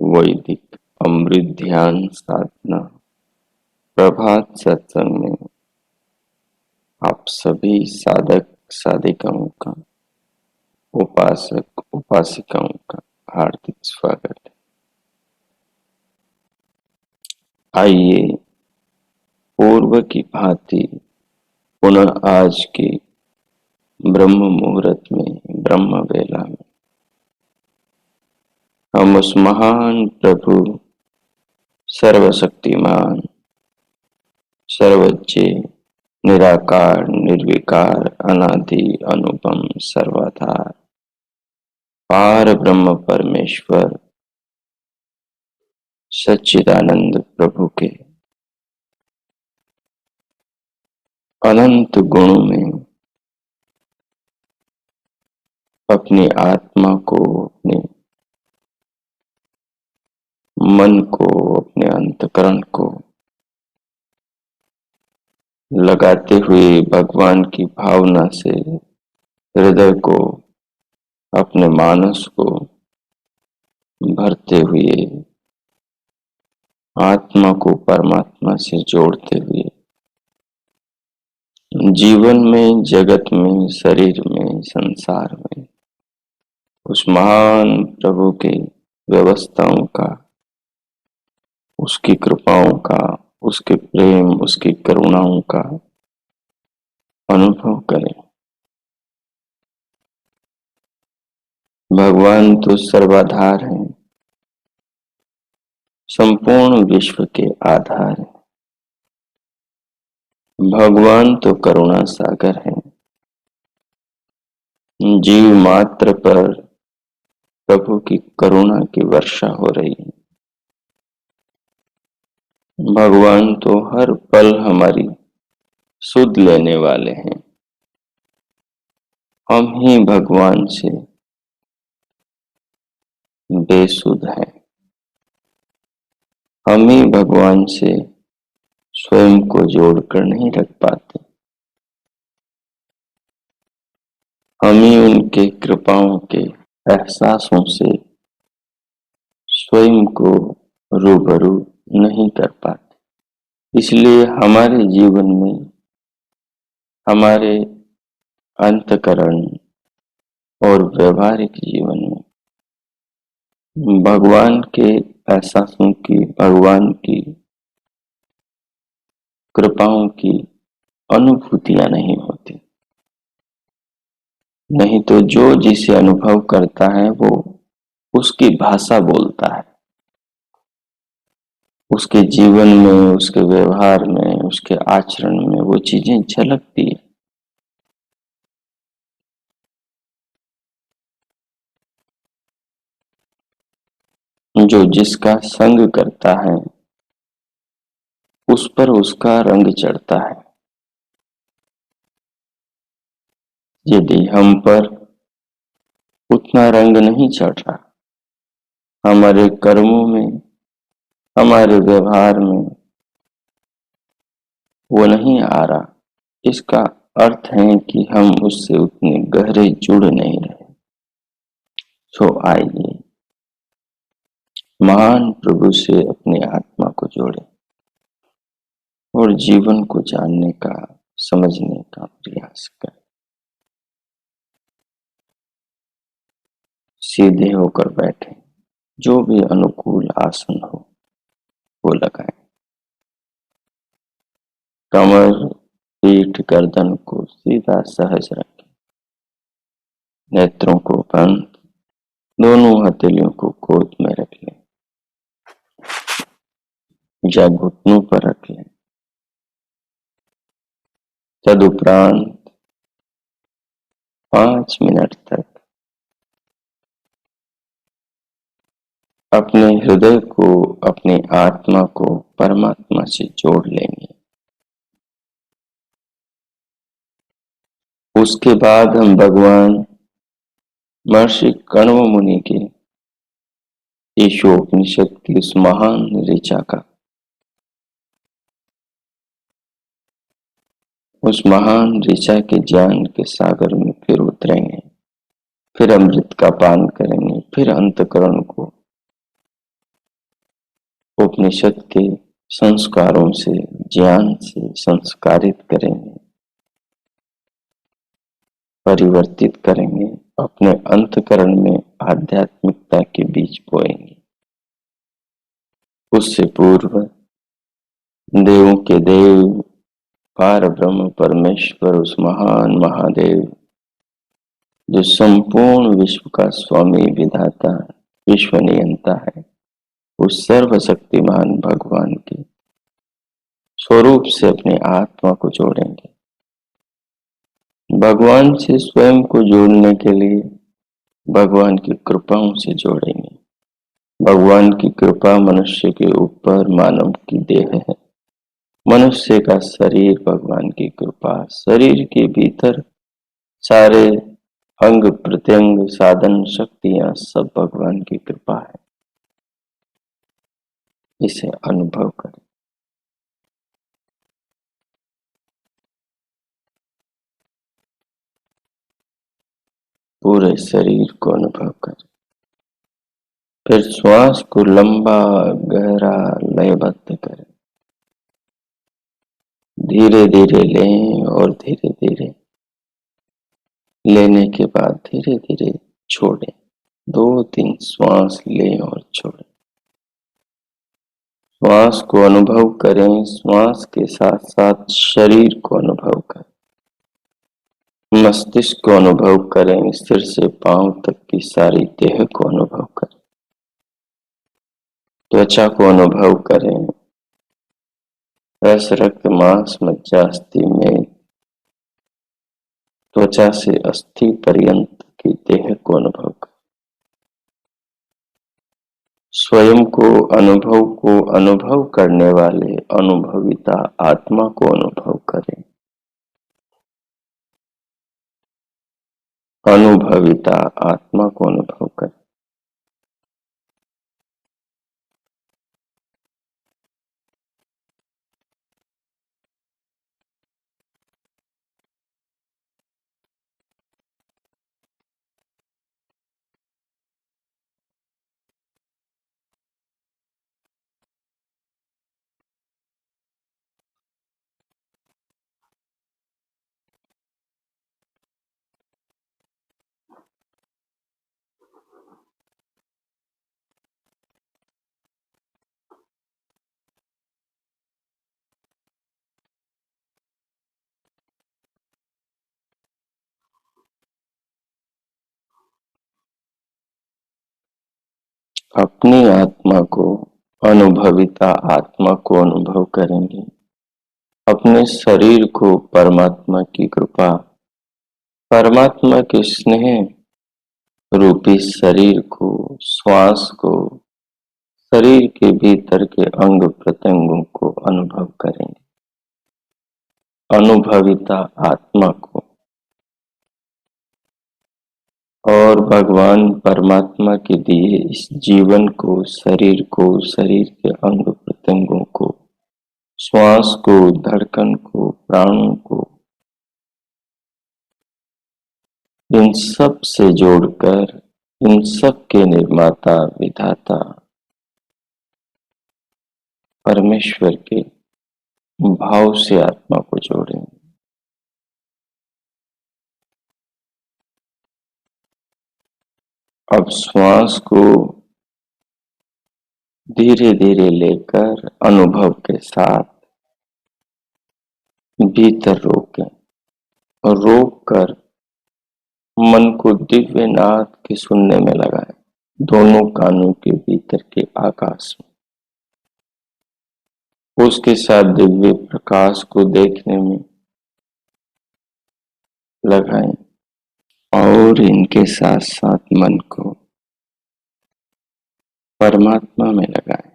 वैदिक अमृत ध्यान साधना प्रभात सत्संग में आप सभी साधक साधिकाओं का, उपासक उपासिकाओं का हार्दिक स्वागत है। आइए पूर्व की भांति पुनः आज की ब्रह्म मुहूर्त में, ब्रह्म वेला में हम उस महान प्रभु, सर्वशक्तिमान, सर्वज्ञ, निराकार, निर्विकार, अनादि, अनुपम, सर्वाधार, पार ब्रह्म परमेश्वर सच्चिदानंद प्रभु के अनंत गुणों में अपनी आत्मा को, अपने मन को, अपने अंतकरण को लगाते हुए भगवान की भावना से हृदय को, अपने मानस को भरते हुए, आत्मा को परमात्मा से जोड़ते हुए जीवन में, जगत में, शरीर में, संसार में उस महान प्रभु के व्यवस्थाओं का, उसकी कृपाओं का, उसके प्रेम, उसकी करुणाओं का अनुभव करें। भगवान तो सर्वाधार हैं, संपूर्ण विश्व के आधार हैं। भगवान तो करुणा सागर हैं, जीव मात्र पर प्रभु की करुणा की वर्षा हो रही है। भगवान तो हर पल हमारी सुध लेने वाले हैं। हम ही भगवान से बेसुध हैं। हम ही भगवान से स्वयं को जोड़कर नहीं रख पाते। हम ही उनके कृपाओं के एहसासों से स्वयं को रूबरू नहीं कर पाते। इसलिए हमारे जीवन में, हमारे अंतकरण और व्यवहारिक जीवन में भगवान के एहसासों की, भगवान की कृपाओं की अनुभूतियां नहीं होती। नहीं तो जो जिसे अनुभव करता है वो उसकी भाषा बोलता है। उसके जीवन में, उसके व्यवहार में, उसके आचरण में वो चीजें झलकती है। जो जिसका संग करता है उस पर उसका रंग चढ़ता है। यदि हम पर उतना रंग नहीं चढ़ रहा, हमारे कर्मों में, हमारे व्यवहार में वो नहीं आ रहा, इसका अर्थ है कि हम उससे उतने गहरे जुड़ नहीं रहे। तो आइए महान प्रभु से अपनी आत्मा को जोड़े और जीवन को जानने का, समझने का प्रयास करें। सीधे होकर बैठे, जो भी अनुकूल आसन हो वो लगाएं। कमर, पीठ, गर्दन को सीधा सहज रखें। नेत्रों को बंद, दोनों हथेलियों को गोद में रख लें या घुटनों पर रख लें। तदुपरांत 5 मिनट तक अपने हृदय को, अपनी आत्मा को परमात्मा से जोड़ लेंगे। उसके बाद हम भगवान महर्षि कण्व मुनि के ईशोपनिषद की उस महान ऋचा का, उस महान ऋचा के ज्ञान के सागर में फिर उतरेंगे, फिर अमृत का पान करेंगे, फिर अंतकरण को उपनिषद के संस्कारों से, ज्ञान से संस्कारित करेंगे, परिवर्तित करेंगे, अपने अंतकरण में आध्यात्मिकता के बीज बोएंगे। उससे पूर्व देवों के देव पार ब्रह्म परमेश्वर, उस महान महादेव जो संपूर्ण विश्व का स्वामी विधाता विश्व नियंता है, उस सर्वशक्तिमान भगवान के स्वरूप से अपने आत्मा को जोड़ेंगे। भगवान से स्वयं को जोड़ने के लिए भगवान की कृपाओं से जोड़ेंगे। भगवान की कृपा मनुष्य के ऊपर मानव की देह है, मनुष्य का शरीर भगवान की कृपा, शरीर के भीतर सारे अंग प्रत्यंग साधन शक्तियां सब भगवान की कृपा है। इसे अनुभव करें। पूरे शरीर को अनुभव करें। फिर श्वास को लंबा गहरा लयबद्ध करें। धीरे धीरे लें और धीरे धीरे लेने के बाद धीरे धीरे छोड़ें। 2-3 श्वास लें और छोड़ें। श्वास को अनुभव करें, श्वास के साथ साथ शरीर को अनुभव करें, मस्तिष्क को अनुभव करें, सिर से पांव तक की सारी देह को अनुभव करें, त्वचा को अनुभव करें, रस रक्त मांस मज्जा अस्थि में त्वचा से अस्थि पर्यंत की देह को अनुभव करें। स्वयं को अनुभव करने वाले अनुभविता आत्मा को अनुभव करें। अनुभविता आत्मा को अनुभव करें। अपनी आत्मा को, अनुभविता आत्मा को अनुभव करेंगे। अपने शरीर को परमात्मा की कृपा, परमात्मा के स्नेह रूपी शरीर को, श्वास को, शरीर के भीतर के अंग प्रत्यंगों को अनुभव करेंगे। अनुभविता आत्मा को और भगवान परमात्मा के दिए इस जीवन को, शरीर को, शरीर के अंग प्रत्यंगों को, श्वास को, धड़कन को, प्राणों को, इन सब से जोड़कर इन सब के निर्माता विधाता परमेश्वर के भाव से आत्मा को जोड़ें। अब श्वास को धीरे धीरे लेकर अनुभव के साथ भीतर रोकें और रोक कर मन को दिव्य नाद के सुनने में लगाएं, दोनों कानों के भीतर के आकाश में। उसके साथ दिव्य प्रकाश को देखने में लगाएं और इनके साथ साथ मन को परमात्मा में लगाएं,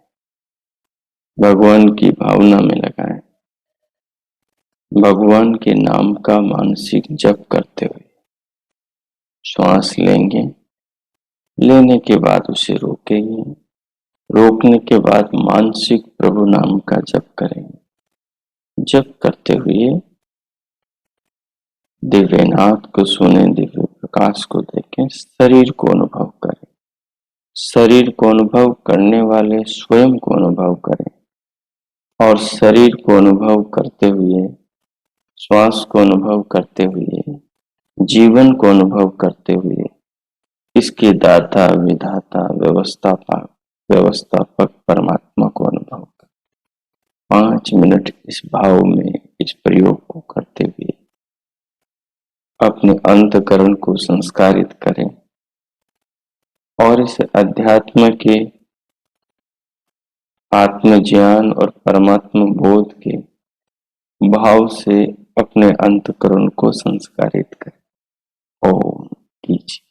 भगवान की भावना में लगाएं। भगवान के नाम का मानसिक जप करते हुए श्वास लेंगे, लेने के बाद उसे रोकेंगे, रोकने के बाद मानसिक प्रभु नाम का जप करेंगे। जप करते हुए दिव्यनाथ को सुने, दिव्य प्रकाश को देखें, शरीर को अनुभव करें। शरीर को अनुभव करने वाले स्वयं को अनुभव करें और शरीर को अनुभव करते हुए, श्वास को अनुभव करते हुए, जीवन को अनुभव करते हुए इसके दाता, विधाता, व्यवस्थापक परमात्मा को अनुभव करें। 5 मिनट इस भाव में इस प्रयोग को करते हुए अपने अंतःकरण को संस्कारित करें और इस अध्यात्म के आत्मज्ञान और परमात्मा बोध के भाव से अपने अंतःकरण को संस्कारित करें। ओम कीजिए।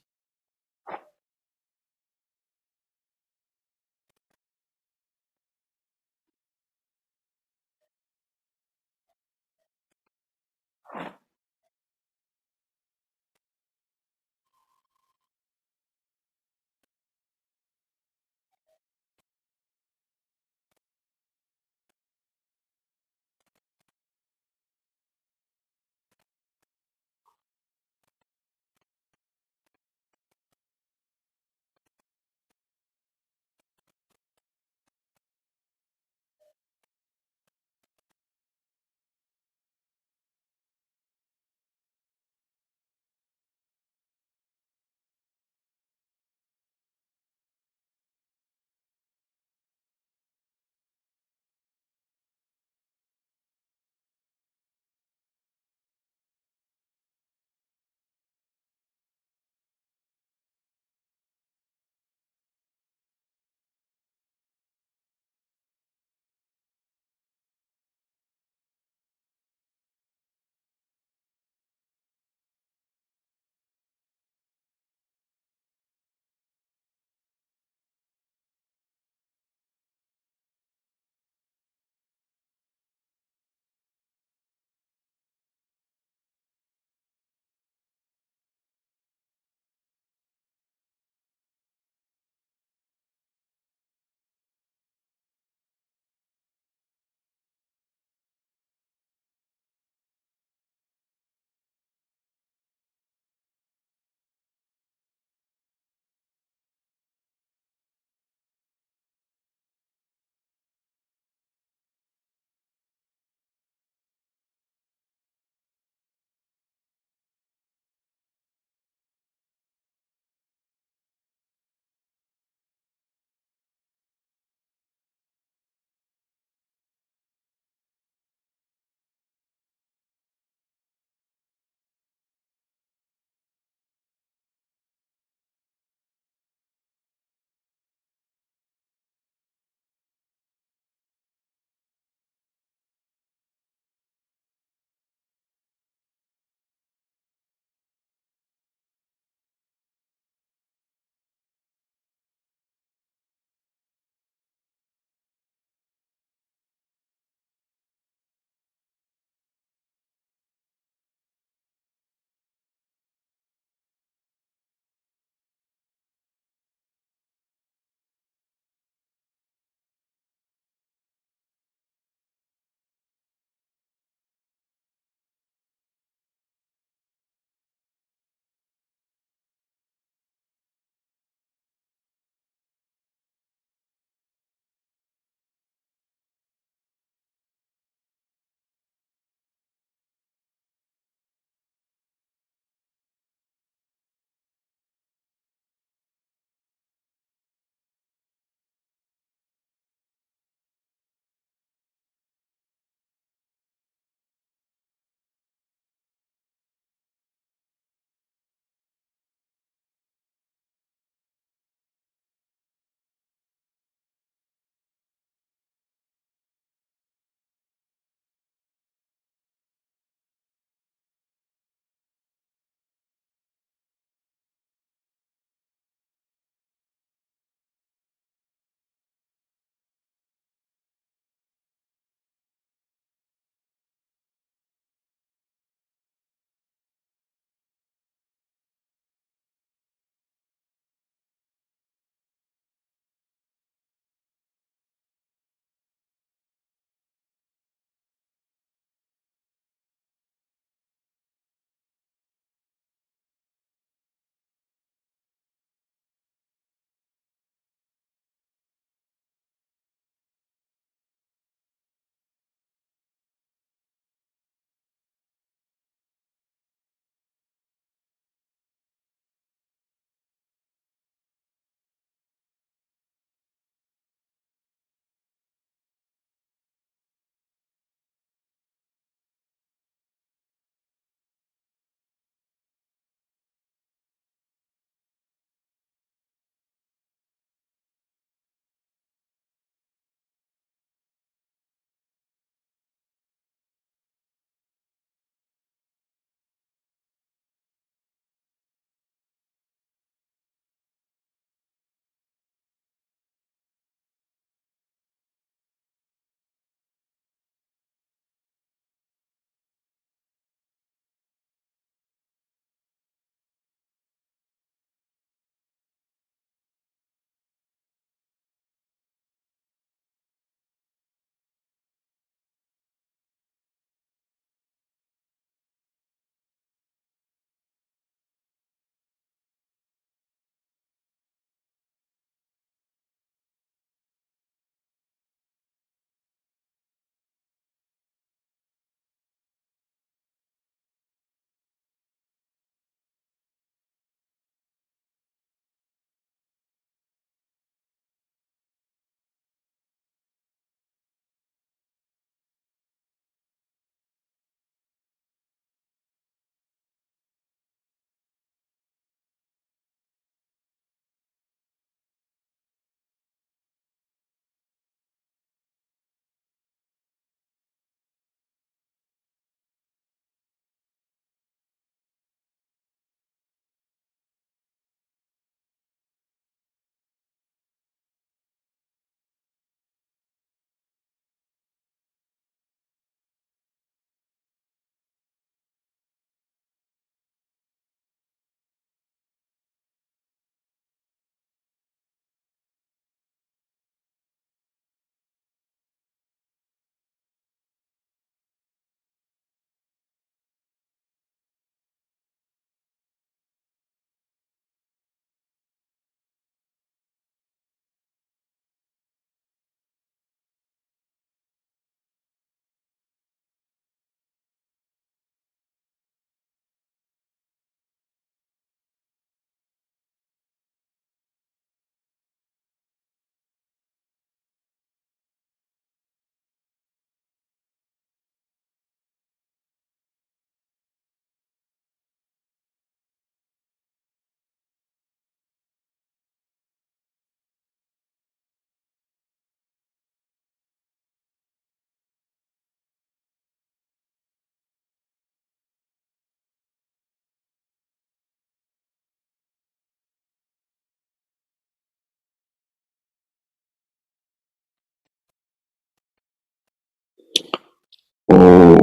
ओम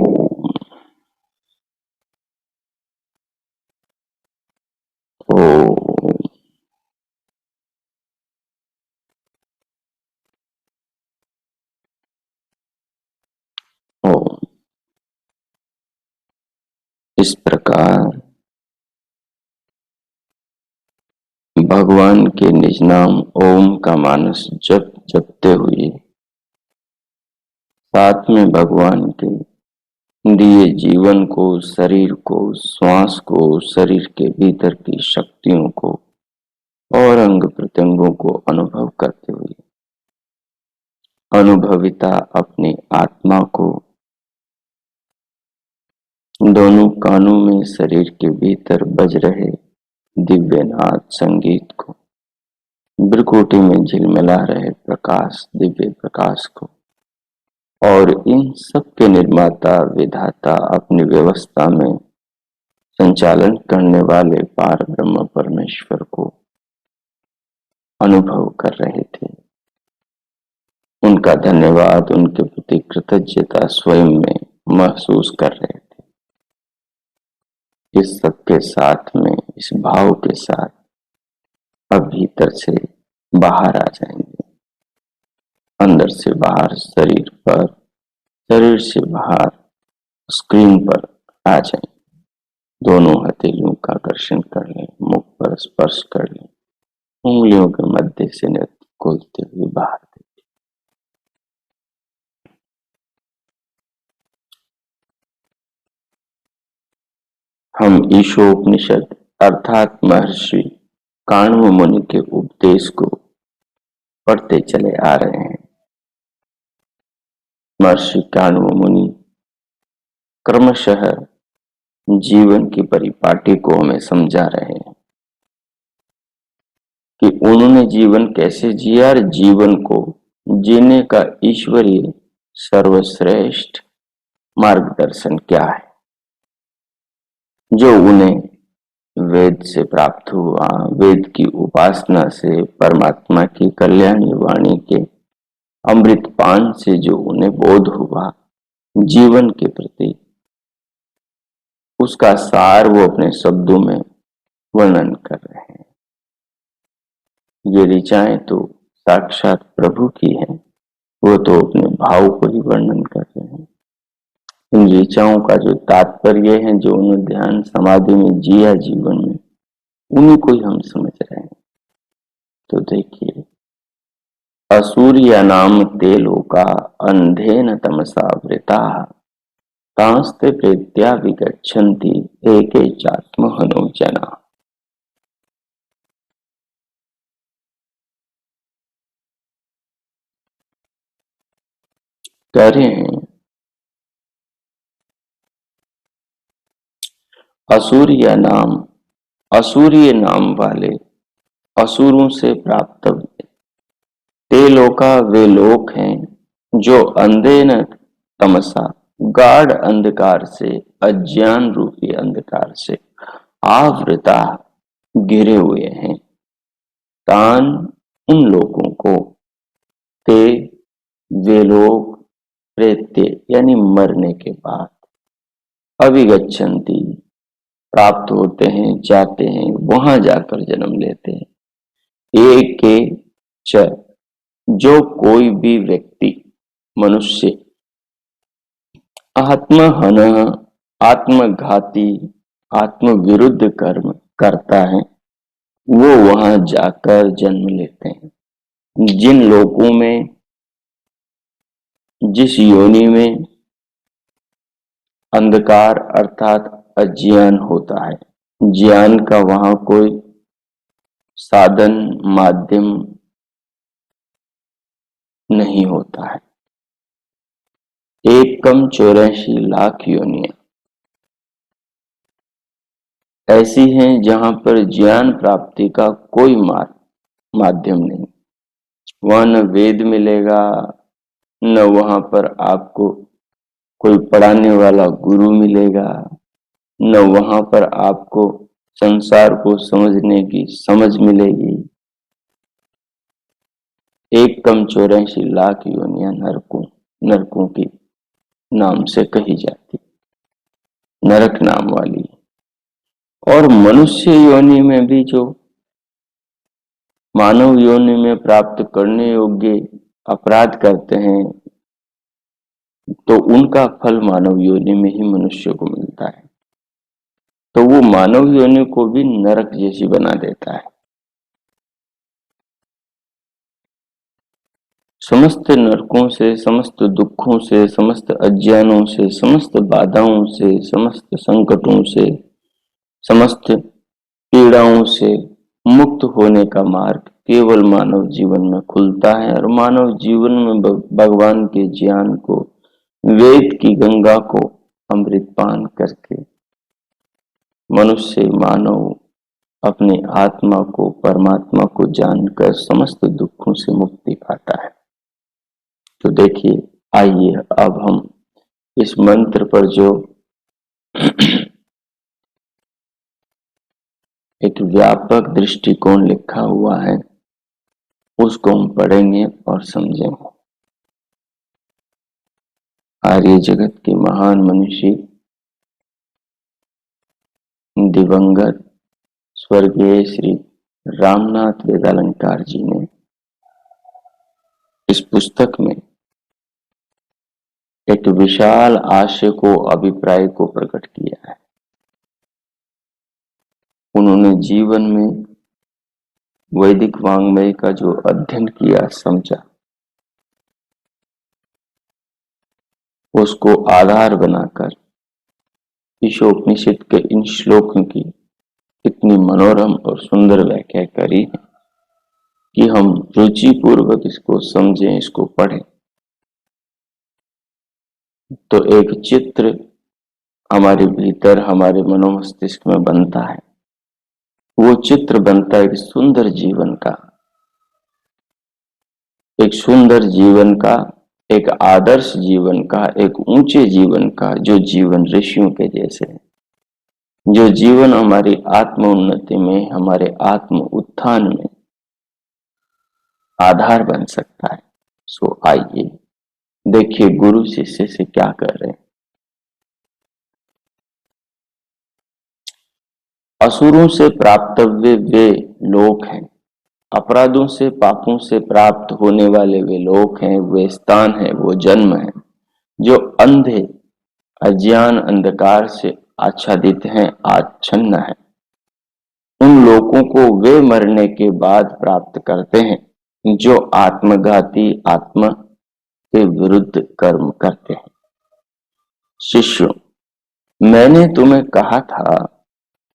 ओम ओम। इस प्रकार भगवान के निज नाम ओम का मानस जपते हुए साथ में भगवान के दिए जीवन को, शरीर को, श्वास को, शरीर के भीतर की शक्तियों को और अंग प्रत्यंगों को अनुभव करते हुए अनुभविता अपनी आत्मा को दोनों कानों में शरीर के भीतर बज रहे दिव्यनाद संगीत को, भ्रुकुटी में झिलमिला रहे प्रकाश, दिव्य प्रकाश को और इन सब के निर्माता विधाता अपनी व्यवस्था में संचालन करने वाले पार ब्रह्म परमेश्वर को अनुभव कर रहे थे। उनका धन्यवाद, उनके प्रति कृतज्ञता स्वयं में महसूस कर रहे थे। इस सब के साथ में, इस भाव के साथ अब भीतर से बाहर आ जाएंगे, अंदर से बाहर शरीर पर, शरीर से बाहर स्क्रीन पर आ जाएंगे। दोनों हथेलियों का आकर्षण कर लें, मुख पर स्पर्श कर लें, उंगलियों के मध्य से नेत्र खोलते हुए बाहर देखिए। हम ईशोपनिषद अर्थात महर्षि काण्व मुनि के उपदेश को पढ़ते चले आ रहे हैं। महर्षि काण्व मुनि क्रमशः जीवन की परिपाटी को हमें समझा रहे हैं कि उन्होंने जीवन कैसे जिया और जीवन को जीने का ईश्वरीय सर्वश्रेष्ठ मार्गदर्शन क्या है, जो उन्हें वेद से प्राप्त हुआ। वेद की उपासना से, परमात्मा की कल्याणी वाणी के अमृत पान से जो उन्हें बोध हुआ जीवन के प्रति, उसका सार वो अपने शब्दों में वर्णन कर रहे हैं। ये ऋचाएं तो साक्षात प्रभु की हैं, वो तो अपने भाव को ही वर्णन कर रहे हैं। इन ऋचाओं का जो तात्पर्य है, जो उन्होंने ध्यान समाधि में जिया जीवन में, उन्हीं को ही हम समझ रहे हैं। तो देखिए, असूर्यानाम ते लोका अंधेन तमसा वृताः तांस्ते प्रेत्या विगच्छन्ति एके चात्महनो जना। कह रहे हैं असूर्य नाम वाले असुरों से प्राप्त ते लोका वे लोक हैं जो अंधे न तमसा गाढ़ अंधकार से, अज्ञान रूपी अंधकार से आवृता घिरे हुए हैं। तान उन लोगों को, ते वे लोग, प्रेत्य यानी मरने के बाद, अविगच्छन्ति प्राप्त होते हैं, जाते हैं, वहां जाकर जन्म लेते हैं। एक के च जो कोई भी व्यक्ति, मनुष्य आत्महन, आत्मघाती, आत्म विरुद्ध कर्म करता है, वो वहां जाकर जन्म लेते हैं। जिन लोगों में, जिस योनि में अंधकार अर्थात अज्ञान होता है, ज्ञान का वहां कोई साधन माध्यम नहीं होता है। 1,84,00,000 योनियां ऐसी हैं जहां पर ज्ञान प्राप्ति का कोई माध्यम नहीं। वहां न वेद मिलेगा, न वहां पर आपको कोई पढ़ाने वाला गुरु मिलेगा, न वहां पर आपको संसार को समझने की समझ मिलेगी। 1,84,00,000 योनियां नरकों की नाम से कही जाती, नरक नाम वाली। और मनुष्य योनि में भी जो मानव योनि में प्राप्त करने योग्य अपराध करते हैं, तो उनका फल मानव योनि में ही मनुष्य को मिलता है। तो वो मानव योनि को भी नरक जैसी बना देता है। समस्त नरकों से, समस्त दुखों से, समस्त अज्ञानों से, समस्त बाधाओं से, समस्त संकटों से, समस्त पीड़ाओं से मुक्त होने का मार्ग केवल मानव जीवन में खुलता है। और मानव जीवन में भगवान के ज्ञान को, वेद की गंगा को अमृत पान करके मनुष्य मानव अपनी आत्मा को, परमात्मा को जानकर समस्त दुखों से मुक्ति पाता है। तो देखिए, आइए अब हम इस मंत्र पर जो एक व्यापक दृष्टिकोण लिखा हुआ है उसको हम पढ़ेंगे और समझेंगे। आर्य जगत के महान मनीषी दिवंगत स्वर्गीय श्री रामनाथ वेदालंकार जी ने इस पुस्तक में एक विशाल आशय को, अभिप्राय को प्रकट किया है। उन्होंने जीवन में वैदिक वांग्मय का जो अध्ययन किया, समझा, उसको आधार बनाकर ईशोपनिषद के इन श्लोकों की इतनी मनोरम और सुंदर व्याख्या करी है कि हम रुचि पूर्वक इसको समझें, इसको पढ़ें तो एक चित्र हमारे भीतर, हमारे मनोमस्तिष्क में बनता है। वो चित्र बनता है एक सुंदर जीवन का, एक सुंदर जीवन का, एक आदर्श जीवन का, एक ऊंचे जीवन का, जो जीवन ऋषियों के जैसे है, जो जीवन हमारी आत्म उन्नति में, हमारे आत्म उत्थान में आधार बन सकता है। सो आइए देखिए गुरु शिष्य से क्या कर रहे हैं। असुरों से प्राप्तव्य वे लोक हैं, अपराधों से, पापों से प्राप्त होने वाले वे लोक हैं, वे स्थान है, वो जन्म है जो अंधे अज्ञान अंधकार से आच्छादित हैं, आच्छन्न है। उन लोगों को वे मरने के बाद प्राप्त करते हैं जो आत्मघाती, आत्मा के विरुद्ध कर्म करते हैं। शिष्यों, मैंने तुम्हें कहा था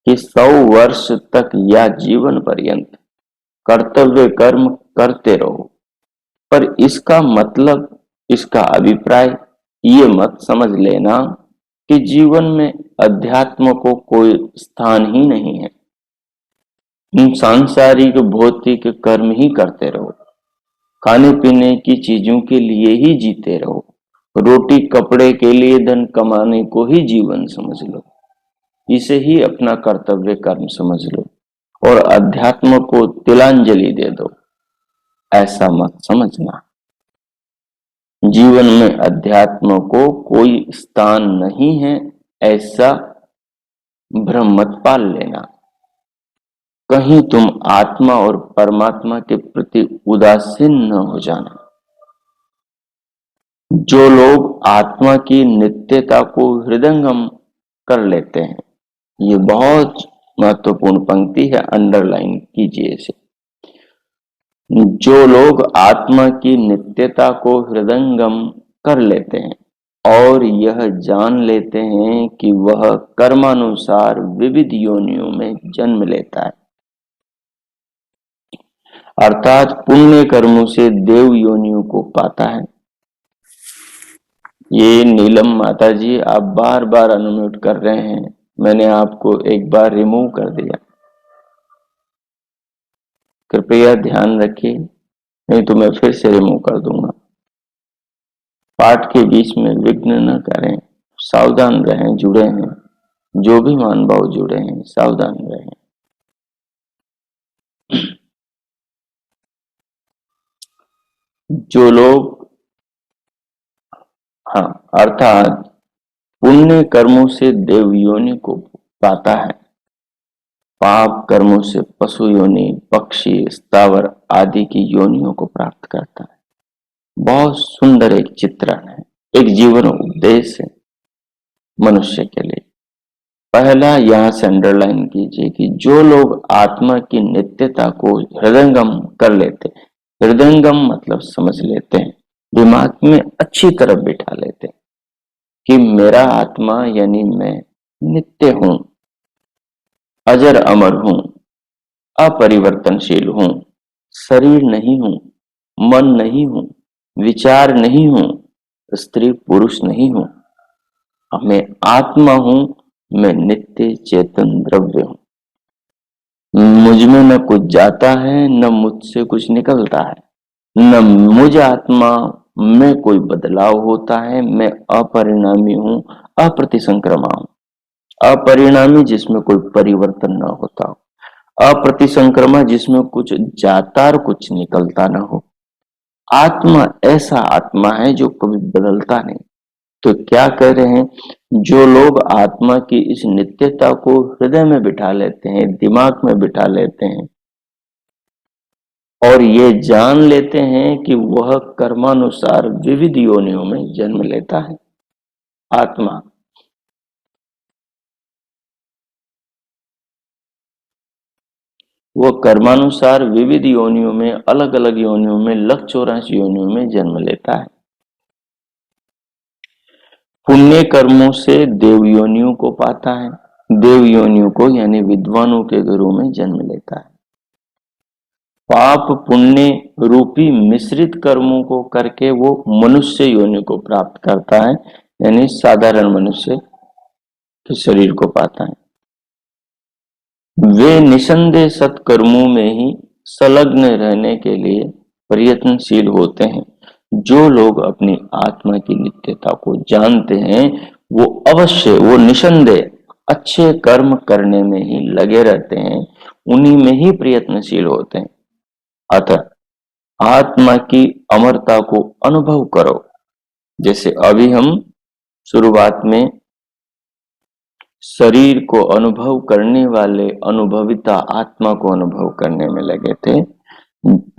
कि 100 वर्ष तक या जीवन पर्यंत कर्तव्य कर्म करते रहो, पर इसका मतलब, इसका अभिप्राय ये मत समझ लेना कि जीवन में अध्यात्म को कोई स्थान ही नहीं है। सांसारिक भौतिक कर्म ही करते रहो, खाने पीने की चीजों के लिए ही जीते रहो, रोटी कपड़े के लिए धन कमाने को ही जीवन समझ लो, इसे ही अपना कर्तव्य कर्म समझ लो और अध्यात्म को तिलांजलि दे दो। ऐसा मत समझना। जीवन में अध्यात्म को कोई स्थान नहीं है, ऐसा भ्रम मत पाल लेना। कहीं तुम आत्मा और परमात्मा के प्रति उदासीन न हो जाना। जो लोग आत्मा की नित्यता को हृदयंगम कर लेते हैं, ये बहुत महत्वपूर्ण पंक्ति है, अंडरलाइन कीजिए इसे। जो लोग आत्मा की नित्यता को हृदयंगम कर लेते हैं और यह जान लेते हैं कि वह कर्मानुसार विविध योनियों में जन्म लेता है, अर्थात पुण्य कर्मों से देव योनियों को पाता है। ये नीलम माता जी, आप बार बार अनम्यूट कर रहे हैं, मैंने आपको एक बार रिमूव कर दिया, कृपया ध्यान रखिए, नहीं तो मैं फिर से रिमूव कर दूंगा। पाठ के बीच में विघ्न न करें, सावधान रहें, जुड़े हैं, जो भी मान भाव जुड़े हैं सावधान रहें। जो लोग हाँ, अर्थात पुण्य कर्मों से देव योनि को पाता है, पाप कर्मों से पशु योनि, पक्षी, स्थावर आदि की योनियों को प्राप्त करता है। बहुत सुंदर एक चित्रण है, एक जीवन उपदेश है मनुष्य के लिए। पहला यहाँ से अंडरलाइन कीजिए कि जो लोग आत्मा की नित्यता को हृदयंगम कर लेते, हृदयंगम मतलब समझ लेते हैं, दिमाग में अच्छी तरह बिठा लेते हैं कि मेरा आत्मा यानी मैं नित्य हूं, अजर अमर हूं, अपरिवर्तनशील हूं, शरीर नहीं हूं, मन नहीं हूं, विचार नहीं हूं, स्त्री पुरुष नहीं हूं, मैं आत्मा हूं, मैं नित्य चेतन द्रव्य हूं। मुझ में न कुछ जाता है न मुझसे कुछ निकलता है, न मुझ आत्मा में कोई बदलाव होता है। मैं अपरिणामी हूं, अप्रतिसंक्रमा हूं। अपरिणामी जिसमें कोई परिवर्तन न होता हो, अप्रतिसंक्रमा जिसमें कुछ जाता और कुछ निकलता न हो। आत्मा ऐसा आत्मा है जो कभी बदलता नहीं। तो क्या कह रहे हैं, जो लोग आत्मा की इस नित्यता को हृदय में बिठा लेते हैं, दिमाग में बिठा लेते हैं और ये जान लेते हैं कि वह कर्मानुसार विविध योनियों में जन्म लेता है, आत्मा वो कर्मानुसार विविध योनियों में, अलग अलग योनियों में, लख 84 योनियों में जन्म लेता है। पुण्य कर्मों से देव योनियों को पाता है, देव योनियों को यानी विद्वानों के घरों में जन्म लेता है। पाप पुण्य रूपी मिश्रित कर्मों को करके वो मनुष्य योनि को प्राप्त करता है, यानी साधारण मनुष्य के शरीर को पाता है। वे निसंदेह सत्कर्मों में ही संलग्न रहने के लिए प्रयत्नशील होते हैं। जो लोग अपनी आत्मा की नित्यता को जानते हैं, वो अवश्य, वो निसंदेह अच्छे कर्म करने में ही लगे रहते हैं, उन्हीं में ही प्रयत्नशील होते हैं। अतः आत्मा की अमरता को अनुभव करो। जैसे अभी हम शुरुआत में शरीर को अनुभव करने वाले अनुभविता आत्मा को अनुभव करने में लगे थे,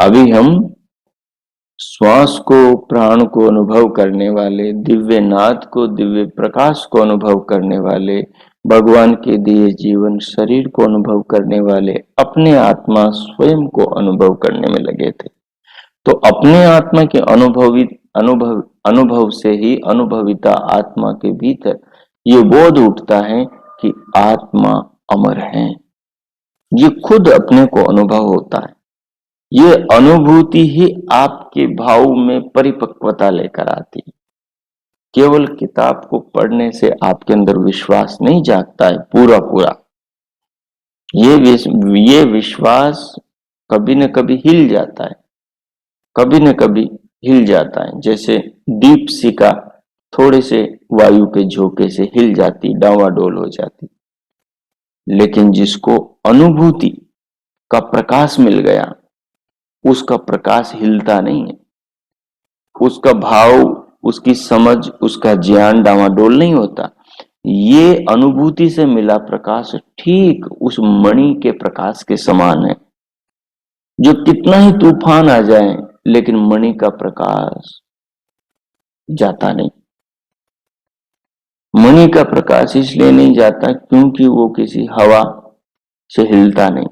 अभी हम श्वास को, प्राण को अनुभव करने वाले, दिव्य नाद को, दिव्य प्रकाश को अनुभव करने वाले, भगवान के दिए जीवन शरीर को अनुभव करने वाले, अपने आत्मा स्वयं को अनुभव करने में लगे थे। तो अपने आत्मा के अनुभव से ही अनुभविता आत्मा के भीतर ये बोध उठता है कि आत्मा अमर है। ये खुद अपने को अनुभव होता है। ये अनुभूति ही आपके भाव में परिपक्वता लेकर आती है। केवल किताब को पढ़ने से आपके अंदर विश्वास नहीं जागता है पूरा पूरा। ये विश्वास कभी न कभी हिल जाता है, कभी न कभी हिल जाता है। जैसे दीप शिखा थोड़े से वायु के झोंके से हिल जाती, डावाडोल हो जाती, लेकिन जिसको अनुभूति का प्रकाश मिल गया, उसका प्रकाश हिलता नहीं है, उसका भाव, उसकी समझ, उसका ज्ञान डावाडोल नहीं होता। ये अनुभूति से मिला प्रकाश ठीक उस मणि के प्रकाश के समान है, जो कितना ही तूफान आ जाए लेकिन मणि का प्रकाश जाता नहीं। मणि का प्रकाश इसलिए नहीं जाता क्योंकि वो किसी हवा से हिलता नहीं।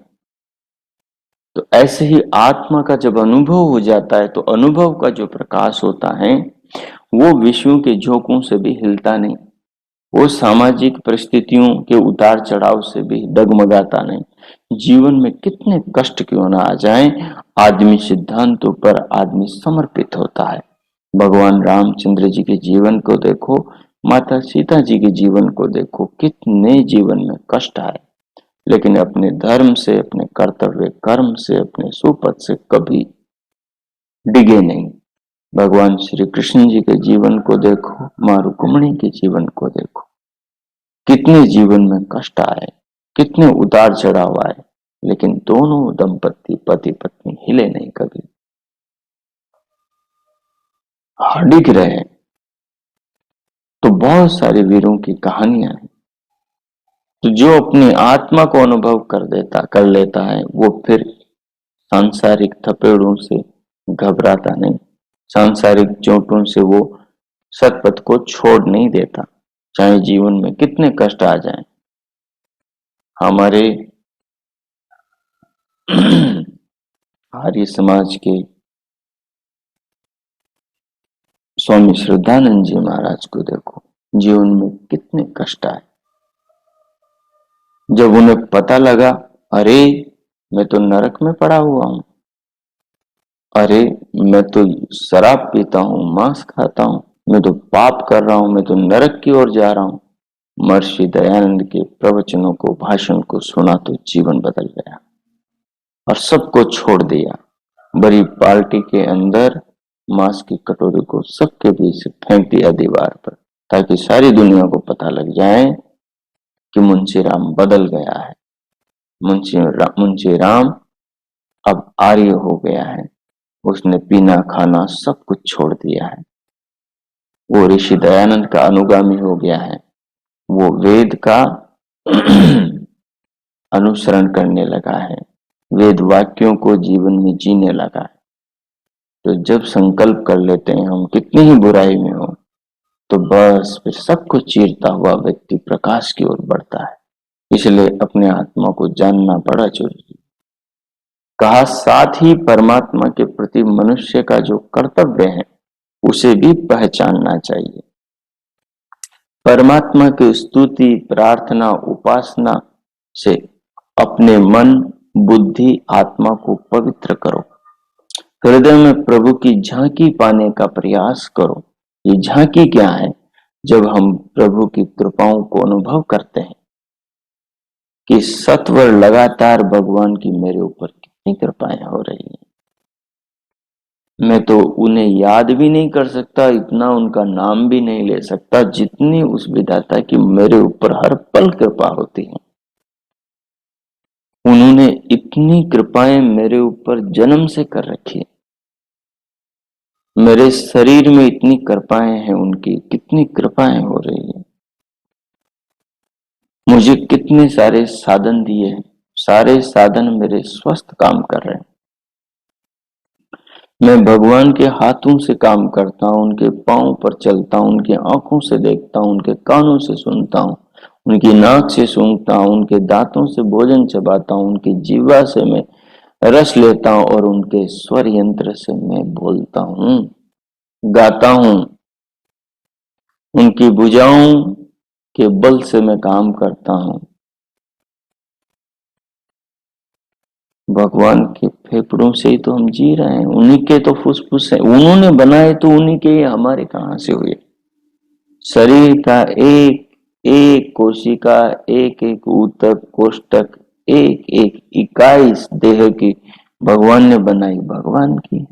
तो ऐसे ही आत्मा का जब अनुभव हो जाता है तो अनुभव का जो प्रकाश होता है वो विषयों के झोंकों से भी हिलता नहीं, वो सामाजिक परिस्थितियों के उतार चढ़ाव से भी डगमगाता नहीं। जीवन में कितने कष्ट क्यों ना आ जाए, आदमी सिद्धांतों पर आदमी समर्पित होता है। भगवान रामचंद्र जी के जीवन को देखो, माता सीता जी के जीवन को देखो, कितने जीवन में कष्ट आए, लेकिन अपने धर्म से, अपने कर्तव्य कर्म से, अपने सुपथ से कभी डिगे नहीं। भगवान श्री कृष्ण जी के जीवन को देखो, मां रुक्मिणी के जीवन को देखो, कितने जीवन में कष्ट आए, कितने उतार चढ़ाव आए, लेकिन दोनों दंपति पति पत्नी हिले नहीं, कभी डिग रहे। तो बहुत सारे वीरों की कहानियां हैं। तो जो अपनी आत्मा को अनुभव कर लेता है, वो फिर सांसारिक थपेड़ों से घबराता नहीं, सांसारिक चोटों से वो सतपथ को छोड़ नहीं देता, चाहे जीवन में कितने कष्ट आ जाएं। हमारे आर्य समाज के स्वामी श्रद्धानंद जी महाराज को देखो, जीवन में कितने कष्ट आए। जब उन्हें पता लगा, अरे मैं तो नरक में पड़ा हुआ हूं, अरे मैं तो शराब पीता हूँ, मांस खाता हूँ, मैं तो पाप कर रहा हूँ, मैं तो नरक की ओर जा रहा हूँ। महर्षि दयानंद के प्रवचनों को, भाषण को सुना तो जीवन बदल गया और सबको छोड़ दिया। बड़ी पार्टी के अंदर मांस की कटोरी को सबके बीच से फेंक दिया दीवार पर, ताकि सारी दुनिया को पता लग जाए कि मुंशी राम बदल गया है, मुंशी राम अब आर्य हो गया है, उसने पीना खाना सब कुछ छोड़ दिया है, वो ऋषि दयानंद का अनुगामी हो गया है, वो वेद का अनुसरण करने लगा है, वेद वाक्यों को जीवन में जीने लगा है। तो जब संकल्प कर लेते हैं हम कितनी ही बुराई में हो, तो बस फिर सब कुछ चीरता हुआ व्यक्ति प्रकाश की ओर बढ़ता है। इसलिए अपने आत्मा को जानना बड़ा जरूरी है। कहा, साथ ही परमात्मा के प्रति मनुष्य का जो कर्तव्य है उसे भी पहचानना चाहिए। परमात्मा की स्तुति, प्रार्थना, उपासना से अपने मन, बुद्धि, आत्मा को पवित्र करो। हृदय में प्रभु की झांकी पाने का प्रयास करो। ये झांकी क्या है? जब हम प्रभु की कृपाओं को अनुभव करते हैं कि सत्वर लगातार भगवान की मेरे ऊपर कितनी कृपाएं हो रही हैं, मैं तो उन्हें याद भी नहीं कर सकता, इतना उनका नाम भी नहीं ले सकता, जितनी उस विधाता की मेरे ऊपर हर पल कृपा होती है। उन्होंने इतनी कृपाएं मेरे ऊपर जन्म से कर रखी है, मेरे शरीर में इतनी कृपाएं हैं, उनकी कितनी कृपाएं हो रही है। मुझे कितने सारे साधन दिए हैं, सारे साधन मेरे स्वस्थ काम कर रहे हैं। मैं भगवान के हाथों से काम करता हूँ, उनके पांव पर चलता हूँ, उनकी आंखों से देखता हूँ, उनके कानों से सुनता हूँ, उनकी नाक से सूंघता हूँ, उनके दांतों से भोजन चबाता हूँ, उनकी जीवा से मैं रस लेता हूँ और उनके स्वर यंत्र से मैं बोलता हूँ, गाता हूँ। उनकी भुजाओं के बल से मैं काम करता हूँ। भगवान के फेफड़ों से ही तो हम जी रहे हैं, उन्हीं के तो फुसफुस है, उन्होंने बनाए तो उन्हीं के, हमारे कहां से हुए? शरीर का एक एक कोशिका, एक एक ऊतक, कोष्टक, एक एक इकाई देह की भगवान ने बनाई, भगवान की,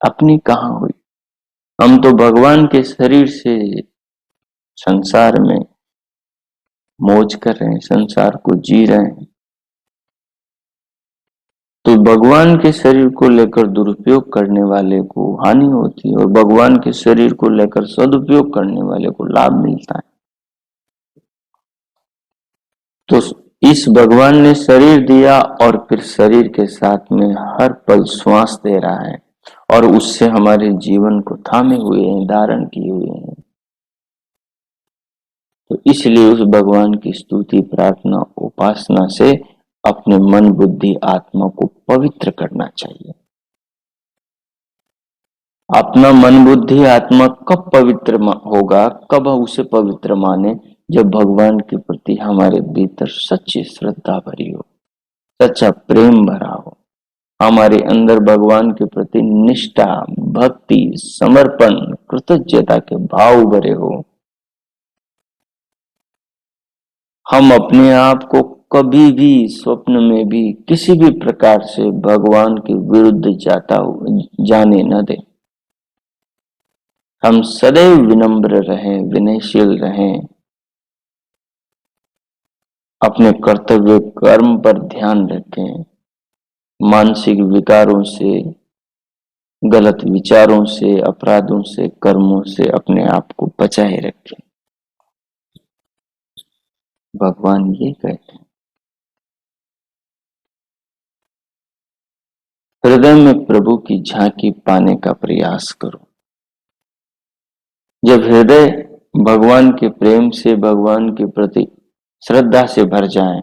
अपनी कहां हुई? हम तो भगवान के शरीर से संसार में मौज कर रहे हैं, संसार को जी रहे हैं। तो भगवान के शरीर को लेकर दुरुपयोग करने वाले को हानि होती है और भगवान के शरीर को लेकर सदुपयोग करने वाले को लाभ मिलता है। तो इस भगवान ने शरीर दिया और फिर शरीर के साथ में हर पल श्वास दे रहा है और उससे हमारे जीवन को थामे हुए हैं, धारण किए हुए हैं। तो इसलिए उस भगवान की स्तुति, प्रार्थना, उपासना से अपने मन, बुद्धि, आत्मा को पवित्र करना चाहिए। अपना मन, बुद्धि, आत्मा कब पवित्र होगा, कब उसे पवित्र माने? जब भगवान के प्रति हमारे भीतर सच्ची श्रद्धा भरी हो, सच्चा प्रेम भरा हो, हमारे अंदर भगवान के प्रति निष्ठा, भक्ति, समर्पण, कृतज्ञता के भाव भरे हो। हम अपने आप को कभी भी स्वप्न में भी किसी भी प्रकार से भगवान के विरुद्ध जाने न दें। हम सदैव विनम्र रहें, विनयशील रहें, अपने कर्तव्य कर्म पर ध्यान रखें, मानसिक विकारों से गलत विचारों से, अपराधों से, कर्मों से अपने आप को बचाए रखें। भगवान ये कहते हैं। हृदय में प्रभु की झांकी पाने का प्रयास करो। जब हृदय भगवान के प्रेम से, भगवान के प्रति श्रद्धा से भर जाए,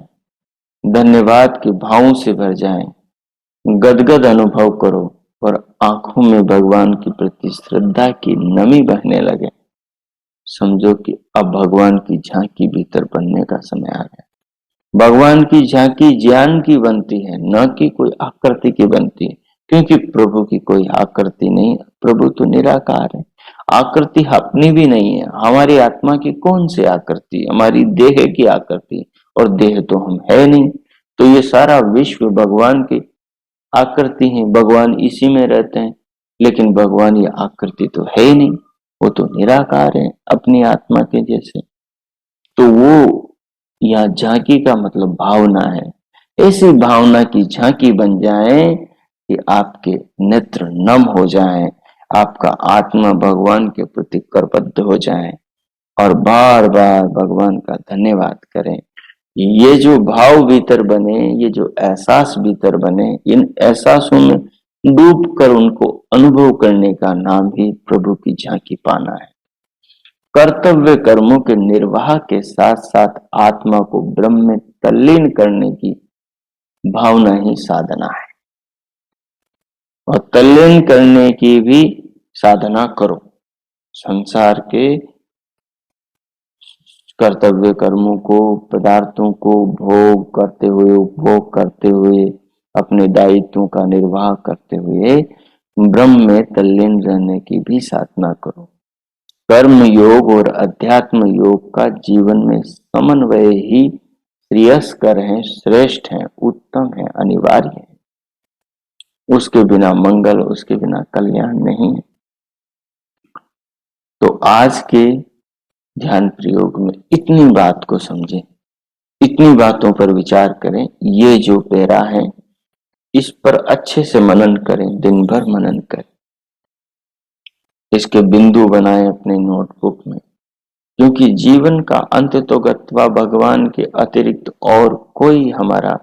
धन्यवाद के भावों से भर जाए, गदगद अनुभव करो और आंखों में भगवान के प्रति श्रद्धा की नमी बहने लगे, समझो कि अब भगवान की झांकी भीतर बनने का समय आ गया। भगवान की झांकी ज्ञान की बनती है, न कि कोई आकृति की बनती है, क्योंकि प्रभु की कोई आकृति नहीं। प्रभु तो निराकार है, आकृति अपनी भी नहीं है। हमारी आत्मा की कौन सी आकृति? हमारी देह की आकृति, और देह तो हम है नहीं। तो ये सारा विश्व भगवान की आकृति है, भगवान इसी में रहते हैं, लेकिन भगवान ये आकृति तो है ही नहीं, वो तो निराकार है अपनी आत्मा के जैसे। तो वो यहाँ झांकी का मतलब भावना है। ऐसी भावना की झांकी बन जाए कि आपके नेत्र नम हो जाएं, आपका आत्मा भगवान के प्रति करबद्ध हो जाए और बार बार भगवान का धन्यवाद करें। ये जो भाव भीतर बने, ये जो एहसास भीतर बने, इन एहसासों में डूब कर उनको अनुभव करने का नाम ही प्रभु की झांकी पाना है। कर्तव्य कर्मों के निर्वाह के साथ साथ आत्मा को ब्रह्म में तल्लीन करने की भावना ही साधना है, और तल्लीन करने की भी साधना करो। संसार के कर्तव्य कर्मों को, पदार्थों को भोग करते हुए, उपभोग करते हुए, अपने दायित्वों का निर्वाह करते हुए ब्रह्म में तल्लीन रहने की भी साधना करो। कर्म योग और अध्यात्म योग का जीवन में समन्वय ही श्रेयस्कर है, श्रेष्ठ है, उत्तम है, अनिवार्य है। उसके बिना मंगल, उसके बिना कल्याण नहीं है। तो आज के ध्यान प्रयोग में इतनी बात को समझें, इतनी बातों पर विचार करें। ये जो पैरा है, इस पर अच्छे से मनन करें, दिन भर मनन करें, इसके बिंदु बनाएं अपने नोटबुक में, क्योंकि जीवन का अंत तो गत्वा भगवान के अतिरिक्त और कोई हमारा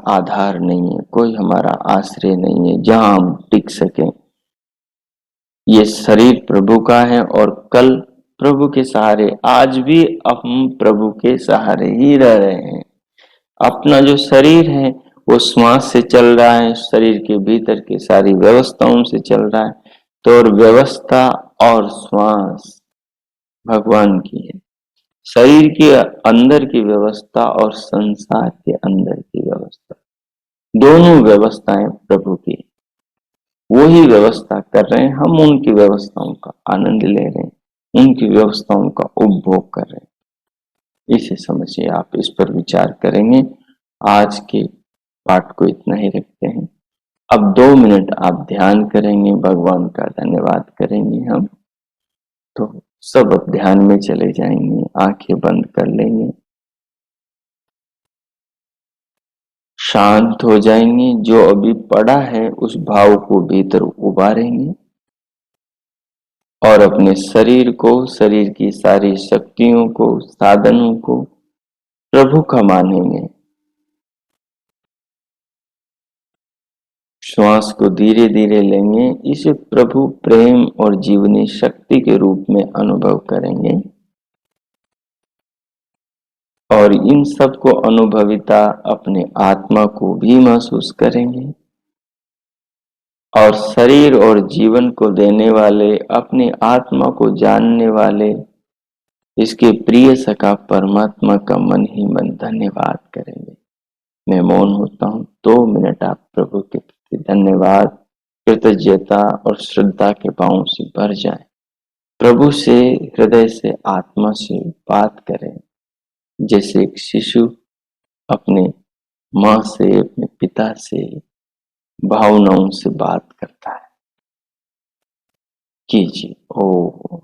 आधार नहीं है, कोई हमारा आश्रय नहीं है जहां हम टिक सकें। ये शरीर प्रभु का है और कल प्रभु के सहारे, आज भी हम प्रभु के सहारे ही रह रहे हैं। अपना जो शरीर है वो श्वास से चल रहा है, शरीर के भीतर की सारी व्यवस्थाओं से चल रहा है। तो और व्यवस्था और श्वास भगवान की है। शरीर के अंदर की व्यवस्था और संसार के अंदर की व्यवस्था, दोनों व्यवस्थाएं प्रभु की। वो ही व्यवस्था कर रहे हैं, हम उनकी व्यवस्थाओं का आनंद ले रहे हैं, उनकी व्यवस्थाओं का उपभोग कर रहे हैं। इसे समझिए, आप इस पर विचार करेंगे। आज के पाठ को इतना ही रखते हैं। अब 2 मिनट आप ध्यान करेंगे, भगवान का धन्यवाद करेंगे हम। तो सब अब ध्यान में चले जाएंगे, आंखें बंद कर लेंगे, शांत हो जाएंगे। जो अभी पड़ा है उस भाव को भीतर उबारेंगे और अपने शरीर को, शरीर की सारी शक्तियों को, साधनों को प्रभु का मानेंगे। श्वास को धीरे धीरे लेंगे, इसे प्रभु प्रेम और जीवनी शक्ति के रूप में अनुभव करेंगे और इन सब को अनुभविता अपने आत्मा को भी महसूस करेंगे और शरीर और जीवन को देने वाले, अपनी आत्मा को जानने वाले, इसके प्रिय सखा परमात्मा का मन ही मन धन्यवाद करेंगे। मैं मौन होता हूँ। 2 मिनट आप प्रभु के प्रति धन्यवाद, कृतज्ञता और श्रद्धा के भावों से भर जाएं। प्रभु से हृदय से, आत्मा से बात करें, जैसे एक शिशु अपने माँ से, अपने पिता से भावनाओं से बात करता है। कीजिए। ओ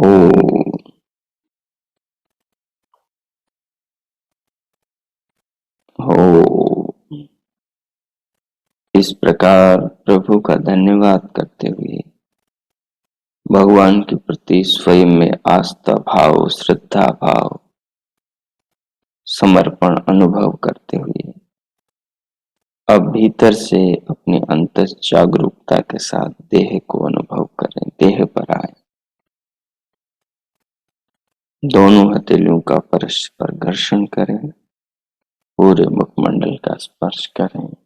हो। इस प्रकार प्रभु का धन्यवाद करते हुए, भगवान के प्रति स्वयं में आस्था भाव, श्रद्धा भाव, समर्पण अनुभव करते हुए अब भीतर से अपनी अंतस जागरूकता के साथ देह को अनुभव करें। देह पर आए, दोनों हथेलियों का परस्पर घर्षण करें, पूरे मुखमंडल का स्पर्श करें।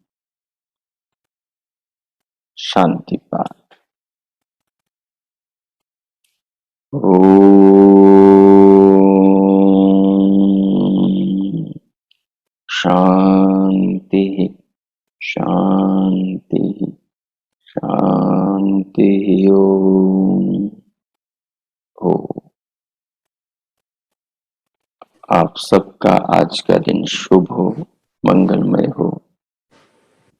शांति पाठ। शांति शांति शांति। ओम। आप सबका आज का दिन शुभ हो, मंगलमय हो।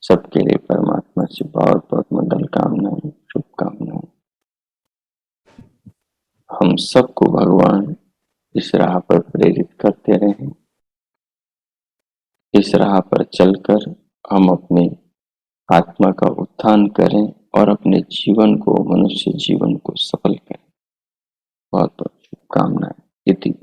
सबके लिए परमात्मा से बहुत बहुत मंगल कामनाएं, शुभकामनाएं। हम सबको भगवान इस राह पर प्रेरित करते रहें। इस राह पर चलकर हम अपने आत्मा का उत्थान करें और अपने जीवन को, मनुष्य जीवन को सफल करें। बहुत बहुत शुभकामनाएं। इति।